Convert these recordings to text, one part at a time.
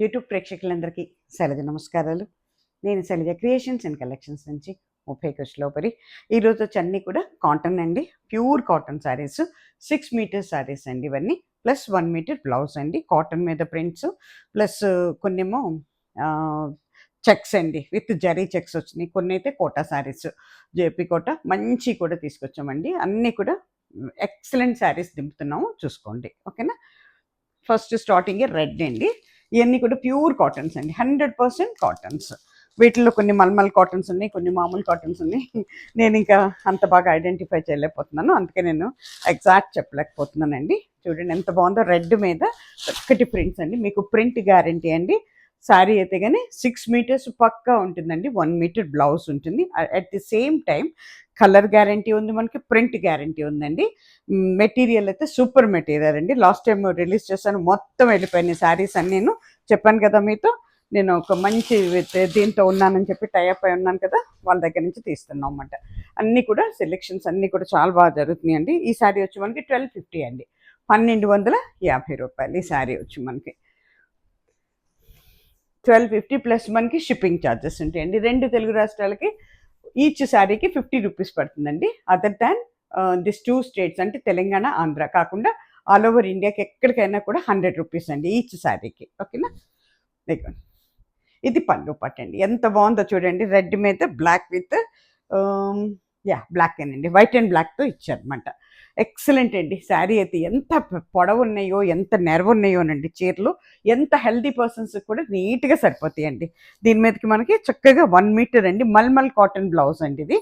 YouTube ప్రేక్షకులందరికీ శైలజ నమస్కారాలు. నేను శైలజ క్రియేషన్స్ అండ్ కలెక్షన్స్ నుంచి 30 కృష్ణలోపరి. ఈరోజు వచ్చి అన్నీ కూడా కాటన్ అండి, pure cotton saris, 6 metre saris అండి ఇవన్నీ, ప్లస్ 1 మీటర్ బ్లౌజ్ అండి, కాటన్ మీద ప్రింట్స్, ప్లస్ కొన్నేమో చెక్స్ అండి, విత్ జరీ చెక్స్ వచ్చినాయి. కొన్ని అయితే కోటా శారీస్, జేపీ కోటా మంచి కూడా తీసుకొచ్చామండి. అన్నీ కూడా ఎక్సలెంట్ శారీస్ దింపుతున్నాము, చూసుకోండి ఓకేనా. ఫస్ట్ స్టార్టింగ్ రెడ్ అండి, ఇవన్నీ కూడా ప్యూర్ కాటన్స్ అండి, 100% కాటన్స్. వీటిలో కొన్ని మల్మల్ కాటన్స్ ఉన్నాయి, కొన్ని మామూలు కాటన్స్ ఉన్నాయి. నేను ఇంకా అంత బాగా ఐడెంటిఫై చేయలేకపోతున్నాను, అందుకే నేను ఎగ్జాక్ట్ చెప్పలేకపోతున్నానండి. చూడండి ఎంత బాగుందో, రెడ్ మీద చక్కటి ప్రింట్స్ అండి, మీకు ప్రింట్ గ్యారంటీ అండి. శారీ అయితే కానీ 6 మీటర్స్ పక్కా ఉంటుందండి, 1 మీటర్ బ్లౌజ్ ఉంటుంది. At the same time colour guarantee ఉంది, మనకి ప్రింట్ గ్యారంటీ ఉందండి. మెటీరియల్ అయితే సూపర్ మెటీరియల్ అండి. లాస్ట్ టైం రిలీజ్ చేశాను, మొత్తం వెళ్ళిపోయినాయి శారీస్ అని. నేను చెప్పాను కదా మీతో, నేను ఒక మంచి దీంతో ఉన్నానని చెప్పి టైఅప్ అయి ఉన్నాను కదా, వాళ్ళ దగ్గర నుంచి తీస్తున్నాం అన్నమాట. అన్నీ కూడా సెలెక్షన్స్ అన్నీ కూడా చాలా బాగా జరుగుతున్నాయి అండి. ఈ శారీ వచ్చి మనకి 1250 అండి, 1250 రూపాయలు ఈ శారీ వచ్చి మనకి. 1250 ప్లస్ మనకి షిప్పింగ్ ఛార్జెస్ ఉంటాయండి. 2 తెలుగు రాష్ట్రాలకి ఈచ్ శారీకి 50 రూపీస్ పడుతుందండి. అదర్ దాన్ దిస్ 2 స్టేట్స్ అంటే తెలంగాణ, ఆంధ్ర కాకుండా ఆల్ ఓవర్ ఇండియాకి ఎక్కడికైనా కూడా 100 రూపీస్ అండి ఈచ్ శారీకి, ఓకేనా. ఇది పళ్ళు పట్టండి, ఎంత బాగుందో చూడండి, రెడ్ మీద బ్లాక్ విత్ బ్లాక్ అండి, వైట్ అండ్ బ్లాక్తో ఇచ్చారనమాట. ఎక్సలెంట్ అండి శారీ అయితే. ఎంత పొడవు ఉన్నాయో, ఎంత నెరవు ఉన్నాయోనండి చీరలు, ఎంత హెల్దీ పర్సన్స్ కూడా నీట్గా సరిపోతాయండి. దీని మీదకి మనకి చక్కగా 1 మీటర్ అండి, మల్మల్ కాటన్ బ్లౌజ్ అండి. ఇది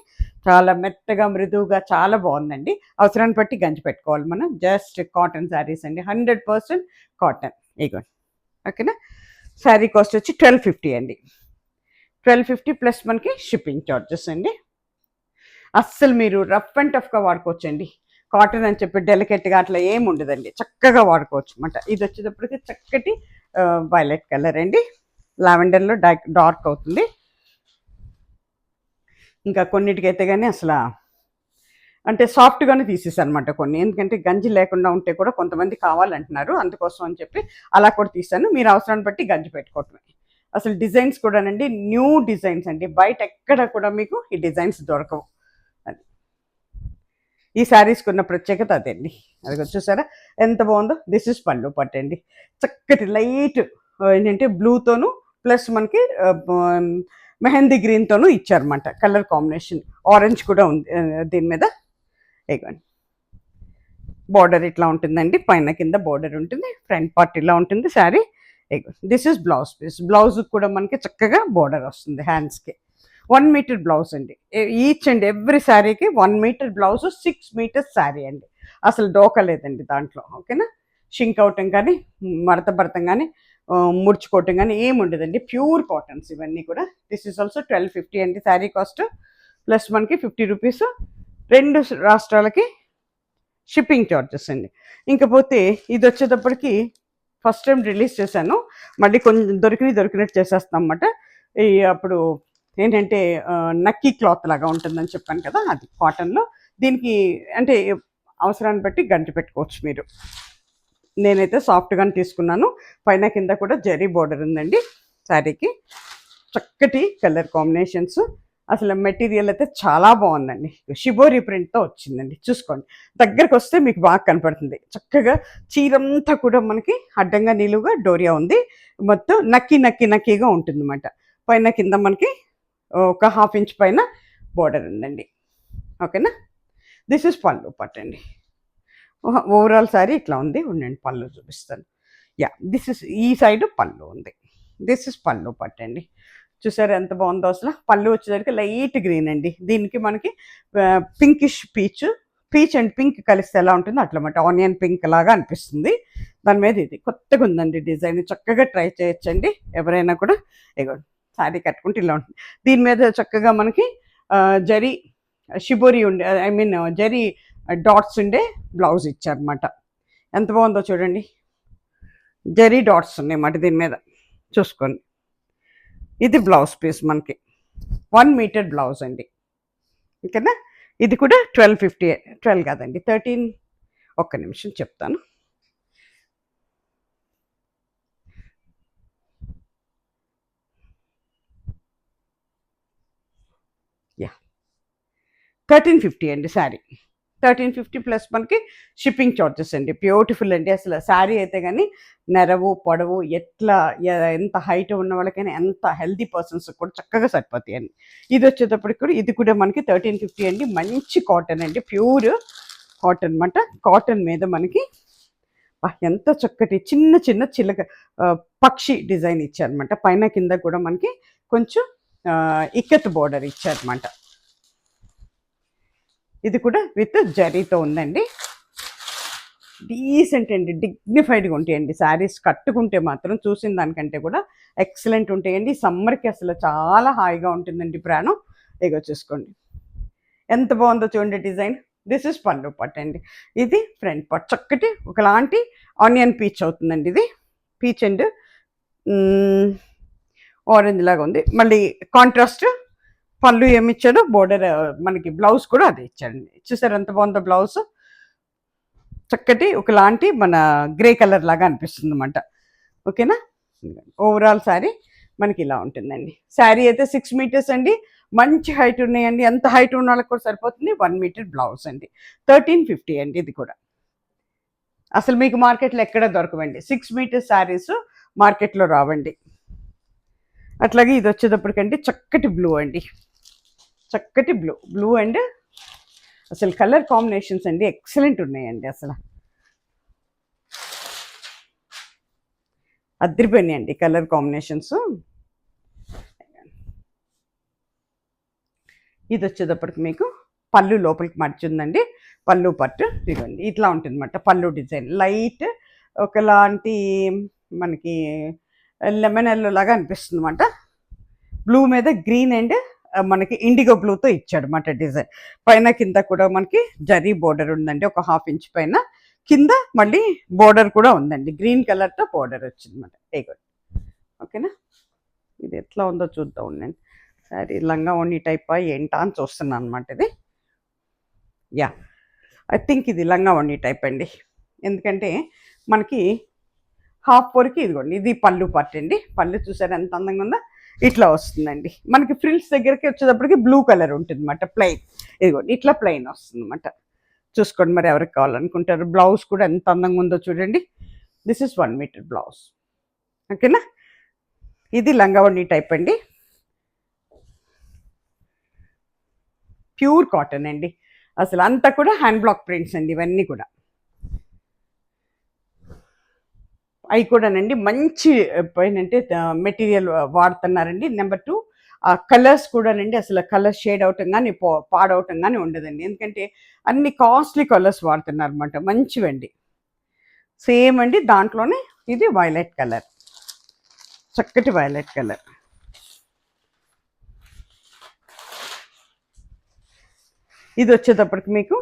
చాలా మెత్తగా మృదువుగా చాలా బాగుందండి. అవసరాన్ని బట్టి గంజి పెట్టుకోవాలి మనం. జస్ట్ కాటన్ శారీస్ అండి, 100% కాటన్. ఇగోండి ఓకేనా. శారీ కాస్ట్ వచ్చి 1250 అండి, 1250 ప్లస్ మనకి షిప్పింగ్ ఛార్జెస్ అండి. అస్సలు మీరు రఫ్ అండ్ టఫ్గా వాడుకోవచ్చండి. కాటన్ అని చెప్పి డెలికేట్గా అట్లా ఏమి ఉండదండి, చక్కగా వాడుకోవచ్చు అనమాట. ఇది వచ్చేటప్పటికి చక్కటి వైలెట్ కలర్ అండి, లావెండర్లో డార్క్ అవుతుంది. ఇంకా కొన్నిటికైతే కానీ అసలు అంటే సాఫ్ట్గానే తీసేసాను అనమాట కొన్ని, ఎందుకంటే గంజి లేకుండా ఉంటే కూడా కొంతమంది కావాలంటున్నారు, అందుకోసం అని చెప్పి అలా కూడా తీసాను. మీరు అవసరాన్ని బట్టి గంజి పెట్టుకోవటమే. అసలు డిజైన్స్ కూడానండి న్యూ డిజైన్స్ అండి, బయట ఎక్కడ కూడా మీకు ఈ డిజైన్స్ దొరకవు. అది ఈ శారీస్కి ఉన్న ప్రత్యేకత అదండి. అది చూసారా ఎంత బాగుందో. దిస్ ఇస్ పళ్ళు పట్టండి, చక్కటి లైట్ ఏంటంటే బ్లూతోను ప్లస్ మనకి మెహందీ గ్రీన్తోనూ ఇచ్చారన్నమాట కలర్ కాంబినేషన్. ఆరెంజ్ కూడా ఉంది దీని మీద. ఇగోండి బార్డర్ ఇట్లా ఉంటుందండి, పైన కింద బార్డర్ ఉంటుంది, ఫ్రంట్ పార్ట్ ఇలా ఉంటుంది sari. This is blouse piece, blouse కూడా మనకి చక్కగా బార్డర్ వస్తుంది హ్యాండ్స్కి. 1 మీటర్ బ్లౌజ్ అండి, ఈచ్ అండ్ ఎవ్రీ శారీకి 1 మీటర్ బ్లౌజ్, 6 మీటర్స్ శారీ అండి. అసలు డోకలేదండి దాంట్లో, ఓకేనా. షింక్ అవటం కానీ, మడత పడటం కానీ, ముడుచుకోవటం కానీ ఏమి ఉండదండి, ప్యూర్ కాటన్స్ ఇవన్నీ కూడా. దిస్ ఈస్ ఆల్సో 1250 అండి శారీ కాస్ట్, ప్లస్ మనకి 50 రూపీస్ 2 రాష్ట్రాలకి షిప్పింగ్ ఛార్జెస్ అండి. ఇంకపోతే ఇది వచ్చేటప్పటికి ఫస్ట్ టైం రిలీజ్ చేశాను, మళ్ళీ కొంచెం దొరికినట్టు చేసేస్తాం అన్నమాట. ఈ అప్పుడు ఏంటంటే నక్కీ క్లాత్ లాగా ఉంటుందని చెప్పాను కదా, అది కాటన్లో. దీనికి అంటే అవసరాన్ని బట్టి గంటి పెట్టుకోవచ్చు మీరు. నేనైతే సాఫ్ట్గానే తీసుకున్నాను, పైన కింద కూడా జరీ బోర్డర్ ఉందండి శారీకి. చక్కటి కలర్ కాంబినేషన్స్, అసలు మెటీరియల్ అయితే చాలా బాగుందండి. షిబోరి ప్రింట్తో వచ్చిందండి, చూసుకోండి. దగ్గరకు వస్తే మీకు బాగా కనపడుతుంది. చక్కగా చీరంతా కూడా మనకి అడ్డంగా నిలువుగా డోరియా ఉంది, మొత్తం నక్కీగా ఉంటుంది అన్నమాట. పైన కింద మనకి ఒక 1/2 ఇంచ్ పైన బోర్డర్ ఉందండి, ఓకేనా. దిస్ ఇస్ పళ్ళు పట్టండి. ఓవరాల్ శారీ ఇట్లా ఉంది, ఉండండి పళ్ళు చూపిస్తాను. దిస్ ఇస్ ఈ సైడ్ పళ్ళు ఉంది. దిస్ ఇస్ పళ్ళు పట్టండి. చూసారు ఎంత బాగుందో అసలు. పళ్ళు వచ్చేసరికి లైట్ గ్రీన్ అండి, దీనికి మనకి పింకిష్ పీచ్ అండ్ పింక్ కలిస్తే ఎలా ఉంటుందో అట్లా అన్నమాట, ఆనియన్ పింక్ లాగా అనిపిస్తుంది. దాని మీద ఇది కొత్తగా ఉందండి డిజైన్, చక్కగా ట్రై చేయొచ్చండి ఎవరైనా కూడా. ఇగోండి శారీ కట్టుకుంటే ఇలా ఉంటుంది. దీని మీద చక్కగా మనకి జరీ షిబోరి ఉండే, ఐ మీన్ జరీ డాట్స్ ఉండే బ్లౌజ్ ఇచ్చారన్నమాట. ఎంత బాగుందో చూడండి, జరీ డాట్స్ ఉన్నాయి అన్నమాట దీని మీద, చూసుకోండి. ఇది బ్లౌజ్ పీస్ మనకి 1 మీటర్ బ్లౌజ్ అండి, ఓకేనా. ఇది కూడా 1250, 12 కాదండి 13. ఒక్క నిమిషం చెప్తాను. 1350 అండి శారీ. 1350 ప్లస్ మనకి షిప్పింగ్ చార్జెస్ అండి. బ్యూటిఫుల్ అండి. అసలు శారీ అయితే కానీ నెరవు పొడవు ఎట్లా ఎంత హైట్ ఉన్న వాళ్ళకైనా ఎంత హెల్దీ పర్సన్స్ కూడా చక్కగా సరిపోతాయండి. ఇది వచ్చేటప్పటికి కూడా ఇది కూడా మనకి 1350 అండి. మంచి కాటన్ అండి, ప్యూర్ కాటన్ అనమాట. కాటన్ మీద మనకి ఎంత చక్కటి చిన్న చిన్న చిలక పక్షి డిజైన్ ఇచ్చారనమాట. పైన కింద కూడా మనకి కొంచెం ఇక్కత్ బోర్డర్ ఇచ్చారనమాట. ఇది కూడా విత్ జరీతో ఉందండి. డీసెంట్ అండి, డిగ్నిఫైడ్గా ఉంటాయండి శారీస్. కట్టుకుంటే మాత్రం చూసిన దానికంటే కూడా ఎక్సలెంట్ ఉంటాయండి. సమ్మర్కి అసలు చాలా హాయిగా ఉంటుందండి ప్రాణం. ఇగో చూసుకోండి ఎంత బాగుందో చూడండి డిజైన్. దిస్ ఇస్ పళ్ళు పట్టు అండి. ఇది ఫ్రంట్ పార్ట్ చక్కటి ఒకలాంటి ఆనియన్ పీచ్ అవుతుందండి. ఇది పీచ్ అండ్ ఆరెంజ్ లాగా ఉంది. మళ్ళీ కాంట్రాస్ట్ పళ్ళు ఏమి ఇచ్చాడు, బోర్డర్ మనకి బ్లౌజ్ కూడా అదే ఇచ్చాడండి. చూసారు ఎంత బాగుందో బ్లౌజ్. చక్కటి ఒకలాంటి మన గ్రే కలర్ లాగా అనిపిస్తుంది అనమాట. ఓకేనా. ఓవరాల్ శారీ మనకి ఇలా ఉంటుందండి. శారీ అయితే 6 మీటర్స్ అండి. మంచి హైట్ ఉన్నాయండి. ఎంత హైట్ ఉన్న వాళ్ళకి కూడా సరిపోతుంది. 1 మీటర్ బ్లౌజ్ అండి. 1350 అండి. ఇది కూడా అసలు మీకు మార్కెట్లో ఎక్కడ దొరకవండి. 6 మీటర్స్ శారీస్ మార్కెట్లో రావండి. అట్లాగే ఇది వచ్చేటప్పటికంటే చక్కటి బ్లూ అండి. చక్కటి బ్లూ అండ్ అసలు కలర్ కాంబినేషన్స్ అండి ఎక్సలెంట్ ఉన్నాయండి. అసలు అదిరిపోయినాయండి కలర్ కాంబినేషన్స్. ఇది వచ్చేటప్పటికి మీకు పళ్ళు లోపలికి మర్చుందండి. పళ్ళు పట్టు ఇదిగోండి ఇట్లా ఉంటుంది అన్నమాట. పళ్ళు డిజైన్ లైట్ ఒకలాంటి మనకి లెమన్ ఎల్లో లాగా అనిపిస్తుంది అన్నమాట. బ్లూ మీద గ్రీన్ అండ్ మనకి ఇండిగో బ్లూతో ఇచ్చాడు అన్నమాట డిజైన్. పైన కింద కూడా మనకి జరీ బోర్డర్ ఉందండి. ఒక 1/2 ఇంచ్ పైన కింద మళ్ళీ బోర్డర్ కూడా ఉందండి. గ్రీన్ కలర్తో బోర్డర్ వచ్చింది అన్నమాట. ఓకేనా. ఇది ఎట్లా ఉందో చూద్దాం ఉండండి. సరే లంగా ఓణి టైపా ఏంటా అని చూస్తున్నాను అనమాట. ఇది యా ఐ థింక్ ఇది లంగా ఓణి టైప్ అండి. ఎందుకంటే మనకి హాఫ్ వరకు ఇదిగోండి ఇది పళ్ళు పార్ట్ అండి. పళ్ళు చూసారు ఎంత అందంగా ఉందో. ఇట్లా వస్తుందండి. మనకి ఫ్రిల్స్ దగ్గరికి వచ్చేటప్పటికి బ్లూ కలర్ ఉంటుంది అన్నమాట. ప్లెయిన్ ఇదిగోండి ఇట్లా ప్లెయిన్ వస్తుంది అన్నమాట. చూసుకోండి మరి ఎవరికి కావాలనుకుంటారు. బ్లౌజ్ కూడా ఎంత అందంగా ఉందో చూడండి. This is 1 metre blouse. ఓకేనా. ఇది లంగావణి టైప్ అండి. ప్యూర్ కాటన్ అండి. అసలు అంతా కూడా హ్యాండ్ బ్లాక్ ప్రింట్స్ అండి. ఇవన్నీ కూడా అవి కూడానండి మంచి ఏంటంటే మెటీరియల్ వాడుతున్నారండి. నెంబర్ 2 కలర్స్ కూడానండి అసలు కలర్ షేడ్ అవటం కానీ పాడవటం కానీ ఉండదండి. ఎందుకంటే అన్ని కాస్ట్లీ కలర్స్ వాడుతున్నారు అనమాట. మంచివండి. సేమ్ అండి. దాంట్లోనే ఇది వైలెట్ కలర్, చక్కటి వైలెట్ కలర్. ఇది వచ్చేటప్పటికి మీకు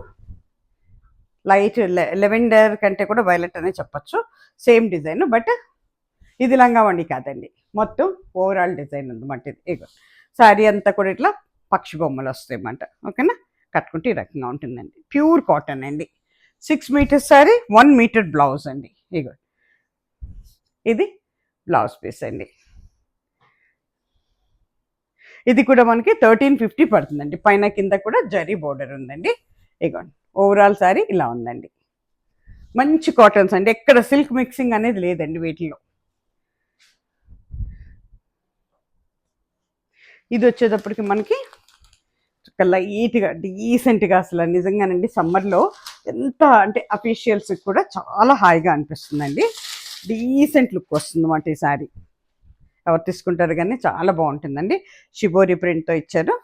లైట్ లెవెండర్ కంటే కూడా వైలెట్ అనే చెప్పచ్చు. సేమ్ డిజైన్ బట్ ఇది లంగావండి కాదండి. మొత్తం ఓవరాల్ డిజైన్ ఉందన్నమాట. ఇది శారీ అంతా కూడా ఇట్లా పక్షి బొమ్మలు వస్తాయి అన్నమాట. ఓకేనా. కట్టుకుంటే ఈ రకంగా ఉంటుందండి. ప్యూర్ కాటన్ అండి. 6 మీటర్స్ శారీ, 1 మీటర్ బ్లౌజ్ అండి. ఇది బ్లౌజ్ పీస్ అండి. ఇది కూడా మనకి 1350 పడుతుందండి. పైన కింద కూడా జరీ బోర్డర్ ఉందండి. ఇగోండి ఓవరాల్ శారీ ఇలా ఉందండి. మంచి కాటన్స్ అండి. ఎక్కడ సిల్క్ మిక్సింగ్ అనేది లేదండి వీటిలో. ఇది వచ్చేటప్పటికి మనకి లైట్గా డీసెంట్గా అసలు నిజంగానండి సమ్మర్లో ఎంత అంటే అఫీషియల్స్ కూడా చాలా హాయిగా అనిపిస్తుందండి. డీసెంట్ లుక్ వస్తుంది అన్నమాట ఈ శారీ. ఎవరు తీసుకుంటారు కానీ చాలా బాగుంటుందండి. షిబోరి ప్రింట్తో ఇచ్చారు.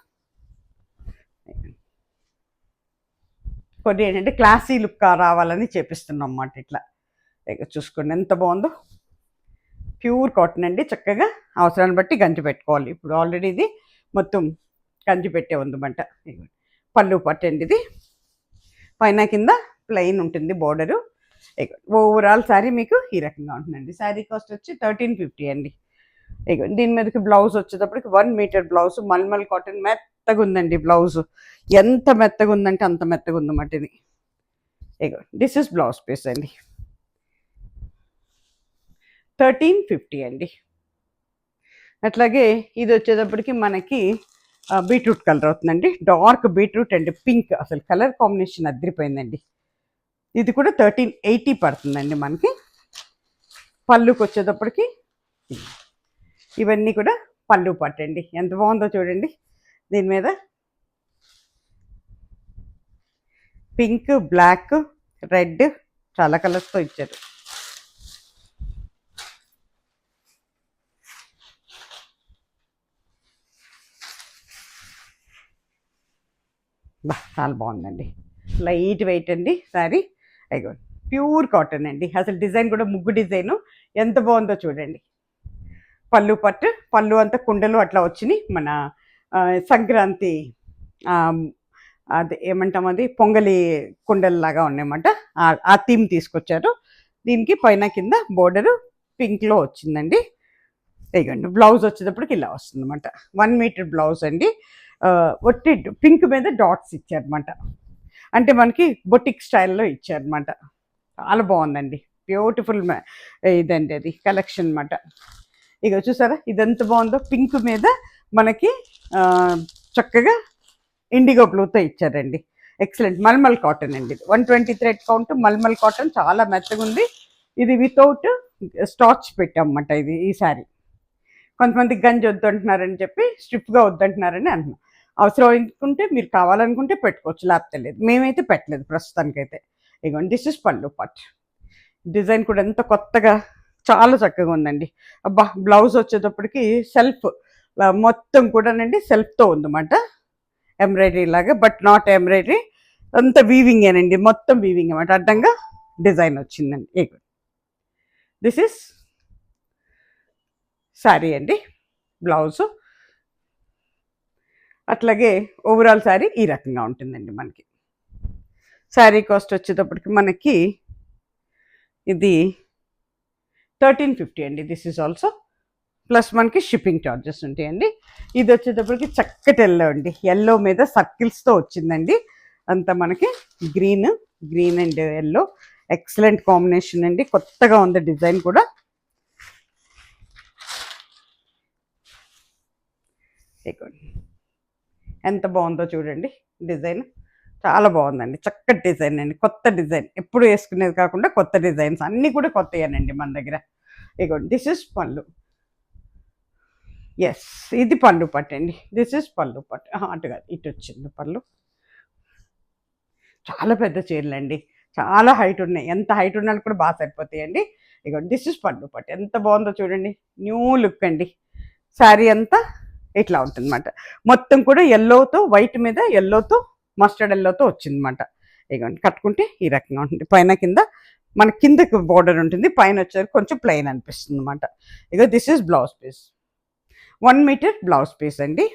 కొన్ని ఏంటంటే క్లాసీ లుక్ రావాలని చేపిస్తున్నాం అన్నమాట. ఇట్లా చూసుకోండి ఎంత బాగుందో. ప్యూర్ కాటన్ అండి. చక్కగా అవసరాన్ని బట్టి గంజి పెట్టుకోవాలి. ఇప్పుడు ఆల్రెడీ ఇది మొత్తం గంజి పెట్టే ఉందన్నమాట. పళ్ళు పట్టండి. ఇది పైన కింద ప్లెయిన్ ఉంటుంది బోర్డరు. ఓవరాల్ శారీ మీకు ఈ రకంగా ఉంటుందండి. శారీ కాస్ట్ వచ్చి 1350 అండి. దీని మీదకి బ్లౌజ్ వచ్చేటప్పటికి 1 మీటర్ బ్లౌజ్. మల్మల్ కాటన్ మెత్తగా ఉందండి బ్లౌజ్. ఎంత మెత్తగా ఉందంటే అంత మెత్తగా ఉందన్నమాట ఇది. దిస్ ఇస్ బ్లౌజ్ పీస్ అండి. 1350 అండి. అట్లాగే ఇది వచ్చేటప్పటికి మనకి బీట్రూట్ కలర్ అవుతుందండి. డార్క్ బీట్రూట్ అండ్ పింక్, అసలు కలర్ కాంబినేషన్ అదిరిపోయిందండి. ఇది కూడా 1380 పడుతుందండి మనకి. పళ్ళుకి వచ్చేటప్పటికి ఇవన్నీ కూడా పళ్ళు పట్టండి. ఎంత బాగుందో చూడండి. దీని మీద పింక్, బ్లాక్, రెడ్ చాలా కలర్స్తో ఇచ్చారు. చాలా బాగుందండి. లైట్ వెయిట్ అండి శారీ. అయ్యో ప్యూర్ కాటన్ అండి. అసలు డిజైన్ కూడా ముగ్గు డిజైను ఎంత బాగుందో చూడండి. పళ్ళు పట్టు, పళ్ళు అంతా కుండలు అట్లా వచ్చినాయి. మన సంక్రాంతి అది ఏమంటాం, అది పొంగలి కుండల్లాగా ఉన్నాయన్నమాట. ఆ థీమ్ తీసుకొచ్చారు. దీనికి పైన కింద బోర్డరు పింక్లో వచ్చిందండి. ఇదిగోండి బ్లౌజ్ వచ్చేటప్పటికి ఇలా వస్తుంది అనమాట. 1 మీటర్ బ్లౌజ్ అండి. ఒట్టి పింక్ మీద డాట్స్ ఇచ్చారనమాట. అంటే మనకి బొటిక్ స్టైల్లో ఇచ్చారనమాట. చాలా బాగుందండి. బ్యూటిఫుల్ ఇదండి అది కలెక్షన్ అనమాట. ఇక చూసారా ఇదెంత బాగుందో. పింక్ మీద మనకి చక్కగా ఇండిగో బ్లూతో ఇచ్చారండి. ఎక్సలెంట్. మల్మల్ కాటన్ అండి. 120 థ్రెడ్ కౌంట్ మల్మల్ కాటన్, చాలా మెత్తగా ఉంది. ఇది వితౌట్ స్టార్చ్ పెట్టామన్నమాట. ఇది ఈ సారీ కొంతమంది గంజి వద్దంటున్నారని చెప్పి స్ట్రిప్గా వద్దంటున్నారని అంటున్నాం. అవసరం అనుకుంటే మీరు కావాలనుకుంటే పెట్టుకోవచ్చు, లేకపోతే లేదు. మేమైతే పెట్టలేదు ప్రస్తుతానికైతే. ఇగోండి దిస్ ఇస్ పళ్ళు పాట్. డిజైన్ కూడా ఎంత కొత్తగా చాలా చక్కగా ఉందండి. అబ్బా బ్లౌజ్ వచ్చేటప్పటికి సెల్ఫ్ మొత్తం కూడానండి సెల్ఫ్తో ఉందన్నమాట. ఎంబ్రాయిడరీ లాగా, బట్ నాట్ ఎంబ్రాయిడరీ, అంత వీవింగేనండి. మొత్తం వీవింగ్ అన్నమాట. అడ్డంగా డిజైన్ వచ్చిందండి. దిస్ ఇస్ శారీ అండి. బ్లౌజు అట్లాగే ఓవరాల్ శారీ ఈ రకంగా ఉంటుందండి మనకి. శారీ కాస్ట్ వచ్చేటప్పటికి మనకి ఇది 1350 అండి. దిస్ ఈజ్ ఆల్సో ప్లస్ మనకి షిప్పింగ్ ఛార్జెస్ ఉంటాయండి. ఇది వచ్చేటప్పటికి చక్కటి ఎల్లో అండి. ఎల్లో మీద సర్కిల్స్తో వచ్చిందండి. అంతా మనకి green and yellow excellent combination అండి. కొత్తగా ఉంది డిజైన్ కూడా. ఎంత బాగుందో చూడండి డిజైన్. చాలా బాగుందండి. చక్కటి డిజైన్ అండి. కొత్త డిజైన్, ఎప్పుడు వేసుకునేది కాకుండా కొత్త డిజైన్స్ అన్నీ కూడా కొత్తయేనండి మన దగ్గర. ఇగోండి దిస్ ఇస్ పళ్ళు. ఎస్, ఇది పళ్ళు పట్టండి. దిస్ ఇస్ పళ్ళు పట్టు. అటుగా ఇటు వచ్చింది పళ్ళు. చాలా పెద్ద చీరలు అండి. చాలా హైట్ ఉన్నాయి. ఎంత హైట్ ఉన్నా కూడా బాగా సరిపోతాయండి. ఇగోండి దిస్ ఇస్ పళ్ళు పట్టు. ఎంత బాగుందో చూడండి. న్యూ లుక్ అండి. శారీ అంతా ఇట్లా ఉంటుందన్నమాట. మొత్తం కూడా ఎల్లోతో, వైట్ మీద ఎల్లోతో, మస్టర్డ్ ఎల్లోతో వచ్చిందన్నమాట. ఇగోండి కట్టుకుంటే ఈ రకంగా ఉంటుంది. పైన కింద మన కిందకి బోర్డర్ ఉంటుంది, పైన వచ్చేసరికి కొంచెం ప్లెయిన్ అనిపిస్తుంది అనమాట. ఇక this is blouse piece. 1 metre blouse piece అండి.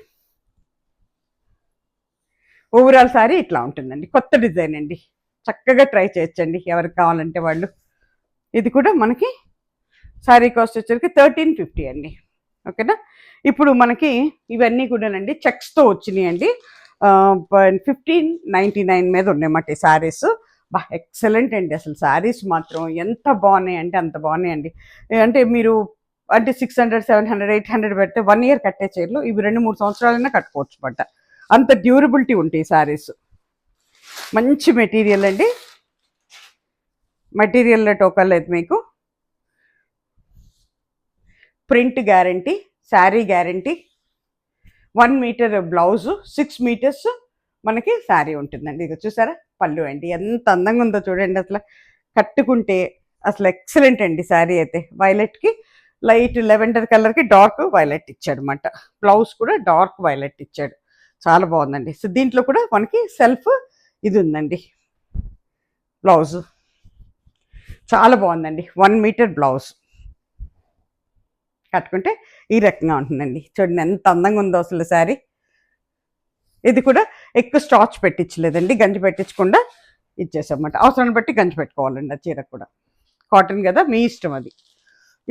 ఓవరాల్ శారీ ఇట్లా ఉంటుందండి. కొత్త డిజైన్ అండి. చక్కగా ట్రై చేయొచ్చండి ఎవరికి కావాలంటే వాళ్ళు. ఇది కూడా మనకి శారీ కాస్ట్ వచ్చేసరికి 1350 అండి. ఓకేనా. ఇప్పుడు మనకి ఇవన్నీ కూడానండి చెక్స్తో వచ్చినాయి అండి. 1599 మీద ఉన్నాయన్నమాట ఈ శారీస్. బా ఎక్సలెంట్ అండి. అసలు శారీస్ మాత్రం ఎంత బాగున్నాయి అంటే అంత బాగున్నాయండి. అంటే మీరు అంటే 600, 700, 800 పెడితే 1 ఇయర్ కట్టే చీరలు ఇవి 2-3 సంవత్సరాలైనా కట్టుకోవచ్చు బట్ట. అంత డ్యూరబిలిటీ ఉంటాయి శారీస్. మంచి మెటీరియల్ అండి. మెటీరియల్లో టోకలేదు మీకు. Print guarantee, sari guarantee. 1 metre blouse, 6 metres మనకి శారీ ఉంటుందండి. ఇది చూసారా పళ్ళు అండి. ఎంత అందంగా ఉందో చూడండి. అసలు కట్టుకుంటే అసలు ఎక్సలెంట్ అండి శారీ అయితే. వైలెట్కి లైట్ లెవెండర్ కలర్కి డార్క్ వైలెట్ ఇచ్చాడు అనమాట. బ్లౌజ్ కూడా డార్క్ వైలెట్ ఇచ్చాడు. చాలా బాగుందండి. సో దీంట్లో కూడా మనకి సెల్ఫ్ ఇది ఉందండి. బ్లౌజు చాలా బాగుందండి. 1 మీటర్ బ్లౌజ్ కట్టుకుంటే ఈ రకంగా ఉంటుందండి. చూడండి ఎంత అందంగా ఉందో అసలు శారీ. ఇది కూడా ఎక్కువ స్టార్చ్ పెట్టించలేదండి, గంజి పెట్టించకుండా ఇచ్చేసామన్నమాట. అవసరాన్ని బట్టి గంజి పెట్టుకోవాలండి ఆ చీర కూడా. కాటన్ కదా, మీ ఇష్టం అది.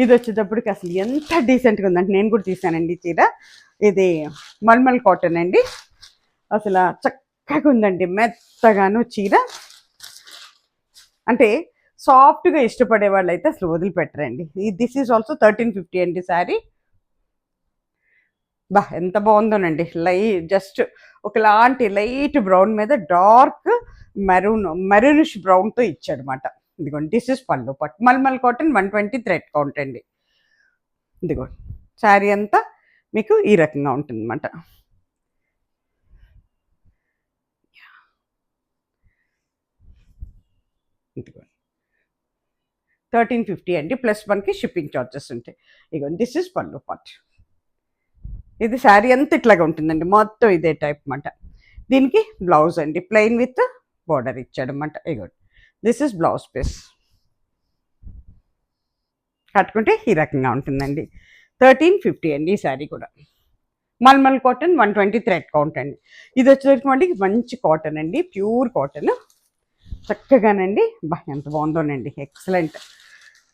ఇది వచ్చేటప్పటికి అసలు ఎంత డీసెంట్గా ఉందంటే, నేను కూడా తీసానండి చీర. ఇది మల్మల్ కాటన్ అండి. అసలు చక్కగా ఉందండి, మెత్తగాను చీర. అంటే సాఫ్ట్గా ఇష్టపడే వాళ్ళు అయితే అసలు వదిలిపెట్టరండి. దిస్ ఈజ్ ఆల్సో 1350 అండి శారీ. ఎంత బాగుందోనండి. జస్ట్ ఒకలాంటి లైట్ బ్రౌన్ మీద డార్క్ మెరూనిష్ బ్రౌన్తో ఇచ్చాడనమాట. ఇదిగోండి దిస్ ఇస్ పళ్ళు పట్టు మల్మల్ కాటన్ 120 థ్రెడ్ కౌంట్ అండి. ఇదిగోండి శారీ అంతా మీకు ఈ రకంగా ఉంటుందన్నమాట. ఇదిగోండి 1350 అండి, ప్లస్ మనకి షిప్పింగ్ చార్జెస్ ఉంటాయి. ఇదిగోండి దిస్ ఇస్ పళ్ళు పట్టు. ఇది శారీ అంతా ఇట్లాగా ఉంటుందండి, మొత్తం ఇదే టైప్ అన్నమాట. దీనికి బ్లౌజ్ అండి ప్లెయిన్ విత్ బార్డర్ ఇచ్చాడనమాట. ఇదిగోండి దిస్ ఇస్ బ్లౌజ్ పీస్. కట్టుకుంటే ఈ రకంగా ఉంటుందండి. 1350 అండి ఈ శారీ కూడా. మల్మల్ కాటన్ 120 థ్రెడ్ కౌంట్ అండి. ఇది వచ్చేసరికి మళ్ళీ మంచి కాటన్ అండి, ప్యూర్ కాటన్. చక్కగానండి. ఎంత బాగుందోనండి, ఎక్సలెంట్.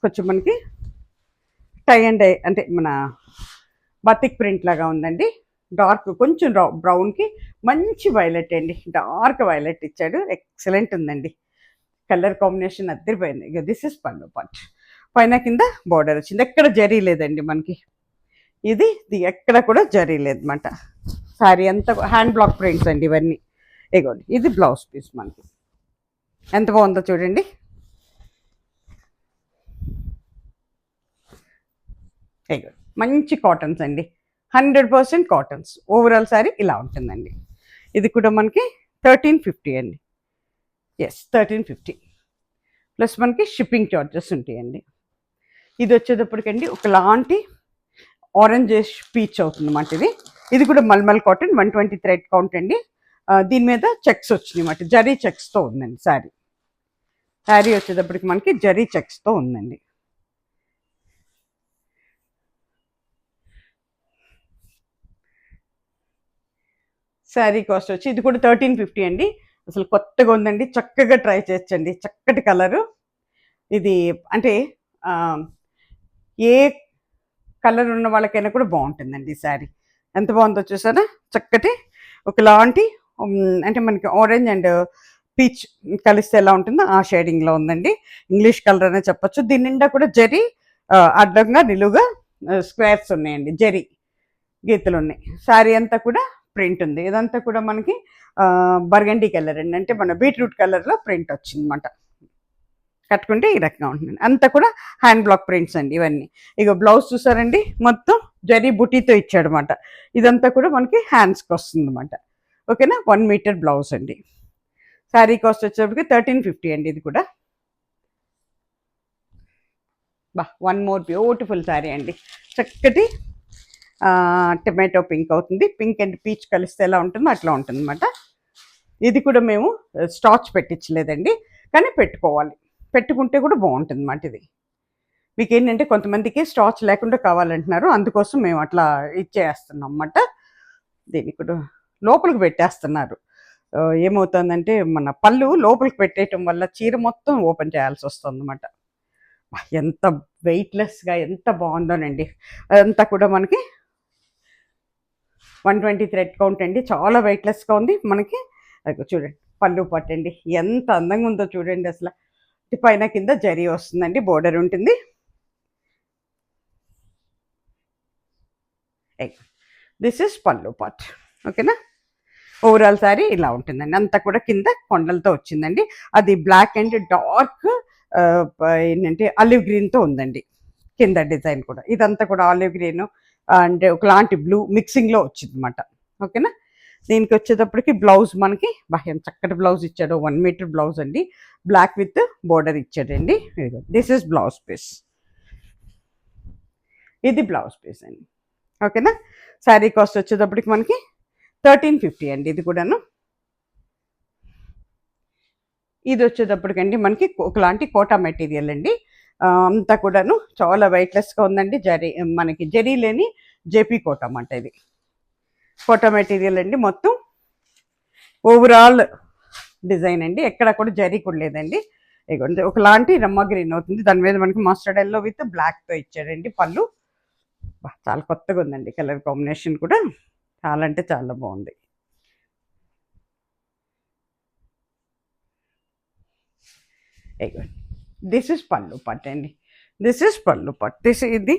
కొంచెం మనకి టై అండ్ డై అంటే మన బతిక్ ప్రింట్ లాగా ఉందండి. డార్క్ కొంచెం బ్రౌన్కి మంచి వైలెట్ అండి, డార్క్ వైలెట్ ఇచ్చాడు. ఎక్సలెంట్ ఉందండి, కలర్ కాంబినేషన్ అద్దరిపోయింది. ఇక దిస్ ఇస్ పళ్ళు పార్ట్. పైన కింద బార్డర్ వచ్చింది, ఎక్కడ జరీ లేదండి మనకి. ఇది ఎక్కడ కూడా జరీ లేదన్నమాట. శారీ అంతా హ్యాండ్ బ్లాక్ ప్రింట్స్ అండి ఇవన్నీ. ఇగోండి ఇది బ్లౌజ్ పీస్ మనకి. ఎంత బాగుందో చూడండి. ఇగోండి మంచి కాటన్స్ అండి, 100% కాటన్స్. ఓవరాల్ శారీ ఇలా ఉంటుందండి. ఇది కూడా మనకి 1350 అండి. ఎస్ 1350 ప్లస్ మనకి షిప్పింగ్ చార్జెస్ ఉంటాయండి. ఇది వచ్చేటప్పటికండి ఒకలాంటి ఆరెంజ్ పీచ్ అవుతుంది అన్నమాట. ఇది కూడా మల్మల్ కాటన్ 120 థ్రెడ్ కౌంట్ అండి. దీని మీద చెక్స్ వచ్చినాయి అన్నమాట, జరీ చెక్స్తో ఉందండి శారీ. శారీ వచ్చేటప్పటికి మనకి జరీ చెక్స్తో ఉందండి. శారీ కాస్ట్ వచ్చి ఇది కూడా 1350 అండి. అసలు కొత్తగా ఉందండి, చక్కగా ట్రై చేయొచ్చండి. చక్కటి కలరు ఇది, అంటే ఏ కలర్ ఉన్న వాళ్ళకైనా కూడా బాగుంటుందండి ఈ శారీ. ఎంత బాగుందో చూసారా, చక్కటి ఒకలాంటి అంటే మనకి ఆరెంజ్ అండ్ పీచ్ కలిస్తే ఎలా ఉంటుందో ఆ షేడింగ్లో ఉందండి. ఇంగ్లీష్ కలర్ అనే చెప్పొచ్చు. దీని నిండా కూడా జరీ అడ్డంగా నిలువుగా స్క్వేర్స్ ఉన్నాయండి, జరీ గీతలు ఉన్నాయి. శారీ అంతా కూడా ప్రింట్ ఉంది. ఇదంతా కూడా మనకి బర్గండీ కలర్ అండి, అంటే మన బీట్రూట్ కలర్లో ప్రింట్ వచ్చిందన్నమాట. కట్టుకుంటే ఈ రకంగా ఉంటుంది. అంతా కూడా హ్యాండ్ బ్లాక్ ప్రింట్స్ అండి ఇవన్నీ. ఇక బ్లౌజ్ చూసారండి, మొత్తం జరీ బుటీతో ఇచ్చాడు అనమాట. ఇదంతా కూడా మనకి హ్యాండ్స్కి వస్తుంది అనమాట. ఓకేనా, 1 మీటర్ బ్లౌజ్ అండి. శారీ కాస్ట్ వచ్చేప్పటికి 1350 అండి. ఇది కూడా వన్ మోర్ బ్యూటిఫుల్ శారీ అండి. చక్కటి టొమాటో పింక్ అవుతుంది, పింక్ అండ్ పీచ్ కలిస్తే ఎలా ఉంటుందో అట్లా ఉంటుంది అనమాట. ఇది కూడా మేము స్టార్చ్ పెట్టించలేదండి, కానీ పెట్టుకోవాలి, పెట్టుకుంటే కూడా బాగుంటుంది అన్నమాట. ఇది మీకు ఏంటంటే కొంతమందికి స్టార్చ్ లేకుండా కావాలంటున్నారు, అందుకోసం మేము అట్లా ఇచ్చేస్తున్నాం అన్నమాట. దీన్ని కూడా లోపలికి పెట్టేస్తున్నారు. ఏమవుతుందంటే మన పళ్ళు లోపలికి పెట్టేయటం వల్ల చీర మొత్తం ఓపెన్ చేయాల్సి వస్తుంది అన్నమాట. ఎంత వెయిట్లెస్గా ఎంత బాగుందోనండి. అదంతా కూడా మనకి 120 థ్రెడ్ కౌంట్ అండి, చాలా వెయిట్లెస్గా ఉంది మనకి. అది చూడండి పళ్ళు పట్టండి ఎంత అందంగా ఉందో చూడండి. అసలు పైన కింద జరీ వస్తుందండి, బోర్డర్ ఉంటుంది. దిస్ ఇస్ పళ్ళు పార్ట్. ఓకేనా, ఓవరాల్ శారీ ఇలా ఉంటుందండి. అంతా కూడా కింద కొండలతో వచ్చిందండి. అది బ్లాక్ అండ్ డార్క్ ఏంటంటే ఆలివ్ గ్రీన్తో ఉందండి కింద డిజైన్ కూడా. ఇదంతా కూడా ఆలివ్ గ్రీన్ అంటే ఒకలాంటి బ్లూ మిక్సింగ్లో వచ్చింది అనమాట. ఓకేనా, దీనికి వచ్చేటప్పటికి బ్లౌజ్ మనకి చక్కటి బ్లౌజ్ ఇచ్చాడు, 1 మీటర్ బ్లౌజ్ అండి, బ్లాక్ విత్ బోర్డర్ ఇచ్చాడండి. This is blouse piece. ఇది బ్లౌజ్ పీస్ అండి. ఓకేనా, శారీ కాస్ట్ వచ్చేటప్పటికి మనకి 1350 అండి. ఇది కూడాను. ఇది వచ్చేటప్పటికండి మనకి ఒకలాంటి కోటా మెటీరియల్ అండి. అంతా కూడాను చాలా వెయిట్లెస్గా ఉందండి. మనకి జరీ లేని జేపీ కోటా అన్నమాట. ఇది కోటా మెటీరియల్ అండి, మొత్తం ఓవరాల్ డిజైన్ అండి, ఎక్కడ కూడా జరీ కూడా లేదండి. ఇగోండి ఒకలాంటి రమ్మ గ్రీన్ అవుతుంది, దాని మీద మనకి మస్టర్డ్ ఎల్లో విత్ బ్లాక్తో ఇచ్చాడండి పళ్ళు. చాలా కొత్తగా ఉందండి, కలర్ కాంబినేషన్ కూడా చాలా అంటే చాలా బాగుంది. దిస్ ఇస్ పళ్ళు పట్ అండి, దిస్ ఇస్ పళ్ళు పట్. ఇది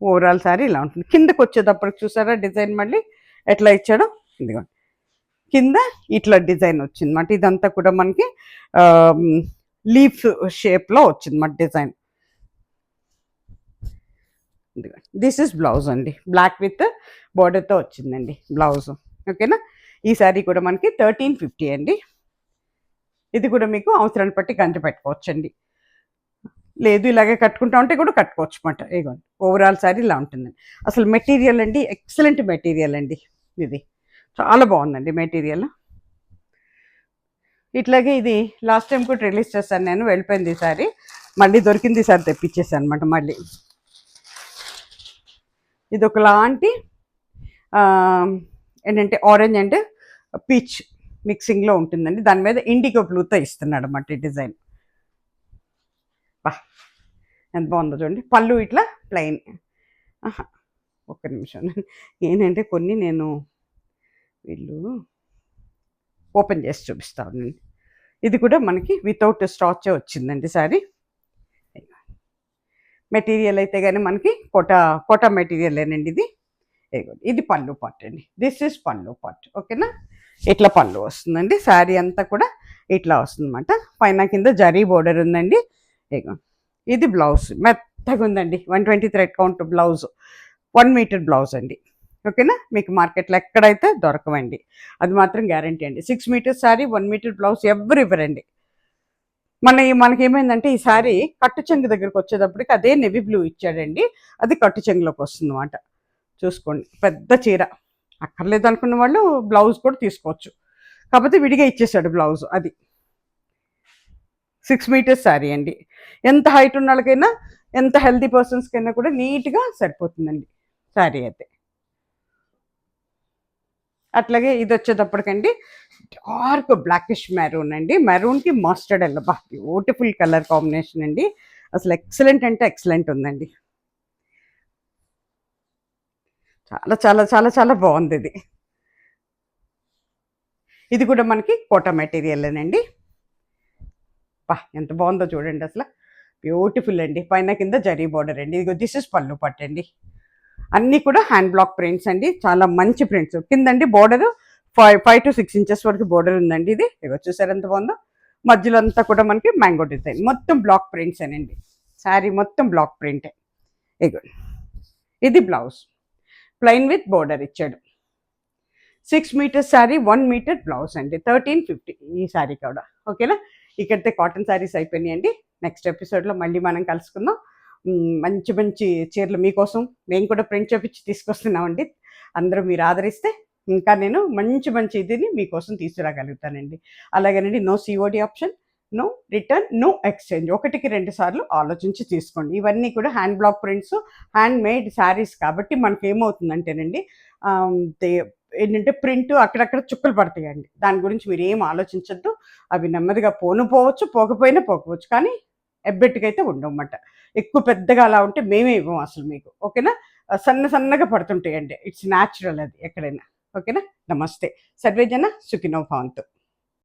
ఓవరాల్ శారీ ఇలా ఉంటుంది. కిందకి వచ్చేటప్పటికి చూసారా డిజైన్ మళ్ళీ ఎట్లా ఇచ్చాడో, ఇదిగోండి కింద ఇట్లా డిజైన్ వచ్చిందన్నమాట. ఇదంతా కూడా మనకి లీఫ్ షేప్లో వచ్చిందన్నమాట డిజైన్. దిస్ ఇస్ బ్లౌజ్ అండి, బ్లాక్ విత్ బార్డర్తో వచ్చిందండి బ్లౌజ్. ఓకేనా, ఈ శారీ కూడా మనకి 1350 అండి. ఇది కూడా మీకు అవసరాన్ని బట్టి గంజ పెట్టుకోవచ్చండి, లేదు ఇలాగే కట్టుకుంటా ఉంటే కూడా కట్టుకోవచ్చు అన్నమాట. ఇగోండి ఓవరాల్ శారీ ఇలా ఉంటుందండి. అసలు మెటీరియల్ అండి ఎక్సలెంట్ మెటీరియల్ అండి, ఇది చాలా బాగుందండి మెటీరియల్. ఇట్లాగే ఇది లాస్ట్ టైం కూడా రిలీజ్ చేశాను నేను, వెళ్ళిపోయింది ఈసారి, మళ్ళీ దొరికింది ఈసారి తెప్పించేసాను అనమాట మళ్ళీ. ఇది ఒకలాంటి ఏంటంటే ఆరెంజ్ అండ్ పీచ్ మిక్సింగ్లో ఉంటుందండి, దాని మీద ఇండిగో బ్లూతో ఇస్తున్నాడు అన్నమాట ఈ డిజైన్. బా ఎంత బాగుందో చూడండి. పళ్ళు ఇట్లా ప్లెయిన్. ఒక్క నిమిషం, ఏంటంటే కొన్ని నేను వీళ్ళు ఓపెన్ చేసి చూపిస్తాను. ఇది కూడా మనకి వితౌట్ స్టాచే వచ్చిందండి సారీ. మెటీరియల్ అయితే కానీ మనకి కోటా మెటీరియలేనండి ఇది. ఇది పళ్ళు పార్ట్ అండి, దిస్ ఇస్ పళ్ళు పార్ట్. ఓకేనా, ఇట్లా పళ్ళు వస్తుందండి. శారీ అంతా కూడా ఇట్లా వస్తుంది అనమాట. పైన కింద జరీ బోర్డర్ ఉందండి. ఇది బ్లౌజ్ మెత్తగా ఉందండి, 120 thread count blouse, 1 metre blouse అండి. ఓకేనా, మీకు మార్కెట్లో ఎక్కడైతే దొరకవండి, అది మాత్రం గ్యారంటీ అండి. 6 మీటర్స్ శారీ 1 మీటర్ బ్లౌజ్ ఎవరు ఇవ్వరండి. మనకేమైందంటే ఈ శారీ కట్టు చెంగు దగ్గరకు వచ్చేటప్పటికి అదే నెవీ బ్లూ ఇచ్చాడండి, అది కట్టు చెంగులోకి వస్తుంది అన్నమాట. చూసుకోండి, పెద్ద చీర అక్కర్లేదు అనుకున్న వాళ్ళు బ్లౌజ్ కూడా తీసుకోవచ్చు, కాకపోతే విడిగా ఇచ్చేసాడు బ్లౌజ్. అది 6 మీటర్స్ శారీ అండి. ఎంత హైట్ ఉన్న వాళ్ళకైనా, ఎంత హెల్తీ పర్సన్స్కైనా కూడా నీట్గా సరిపోతుందండి శారీ అయితే. అట్లాగే ఇది వచ్చేటప్పటికండి డార్క్ బ్లాకిష్ మెరూన్ అండి, మెరూన్కి మస్టర్డ్ ఎల్లో. బా బ్యూటిఫుల్ కలర్ కాంబినేషన్ అండి, అసలు ఎక్సలెంట్ అంటే ఎక్సలెంట్ ఉందండి. చాలా చాలా చాలా చాలా బాగుంది ఇది. ఇది కూడా మనకి కోటా మెటీరియలేనండి. బా ఎంత బాగుందో చూడండి, అసలు బ్యూటిఫుల్ అండి. పైన కింద జరీ బార్డర్ అండి. ఇది దిస్ ఇస్ పళ్ళు పట్టండి. అన్నీ కూడా హ్యాండ్ బ్లాక్ ప్రింట్స్ అండి, చాలా మంచి ప్రింట్స్. కిందండి బోర్డర్ 5 to 6 ఇంచెస్ వరకు బోర్డర్ ఉందండి. ఇది ఇక చూసారు ఎంత బాగుందో. మధ్యలో అంతా కూడా మనకి మ్యాంగో డిజైన్, మొత్తం బ్లాక్ ప్రింట్స్ అనండి. శారీ మొత్తం బ్లాక్ ప్రింటే. ఇగో ఇది బ్లౌజ్ ప్లెయిన్ విత్ బోర్డర్ ఇచ్చాడు. 6 మీటర్స్ శారీ, 1 మీటర్ బ్లౌజ్ అండి, 1350 ఈ శారీ కూడా. ఓకేనా, ఇక్కడితే కాటన్ శారీస్ అయిపోయినాయండి. నెక్స్ట్ ఎపిసోడ్లో మళ్ళీ మనం కలుసుకుందాం. మంచి మంచి చీరలు మీకోసం మేము కూడా ప్రింట్ చేపించి తీసుకొస్తున్నామండి. అందరూ మీరు ఆదరిస్తే ఇంకా నేను మంచి మంచి ఇదిని మీకోసం తీసుకురాగలుగుతానండి. అలాగేనండి, no COD option, no return, no exchange. 1కి 2 సార్లు ఆలోచించి తీసుకోండి. ఇవన్నీ కూడా hand block prints, hand made saris కాబట్టి మనకి ఏమవుతుందంటేనండి, ఏంటంటే ప్రింట్ అక్కడక్కడ చుక్కలు పడతాయండి. దాని గురించి మీరు ఏం ఆలోచించద్దు. అవి నెమ్మదిగా పోవచ్చు, పోకపోవచ్చు, కానీ ఎబ్బెట్టుకైతే ఉండవన్నమాట. ఎక్కువ పెద్దగా అలా ఉంటే మేమే ఇవ్వం అసలు మీకు. ఓకేనా, సన్నగా పడుతుంటాయండి, ఇట్స్ న్యాచురల్ అది ఎక్కడైనా. ఓకేనా, నమస్తే. సర్వేజన సుఖినో భవంతు.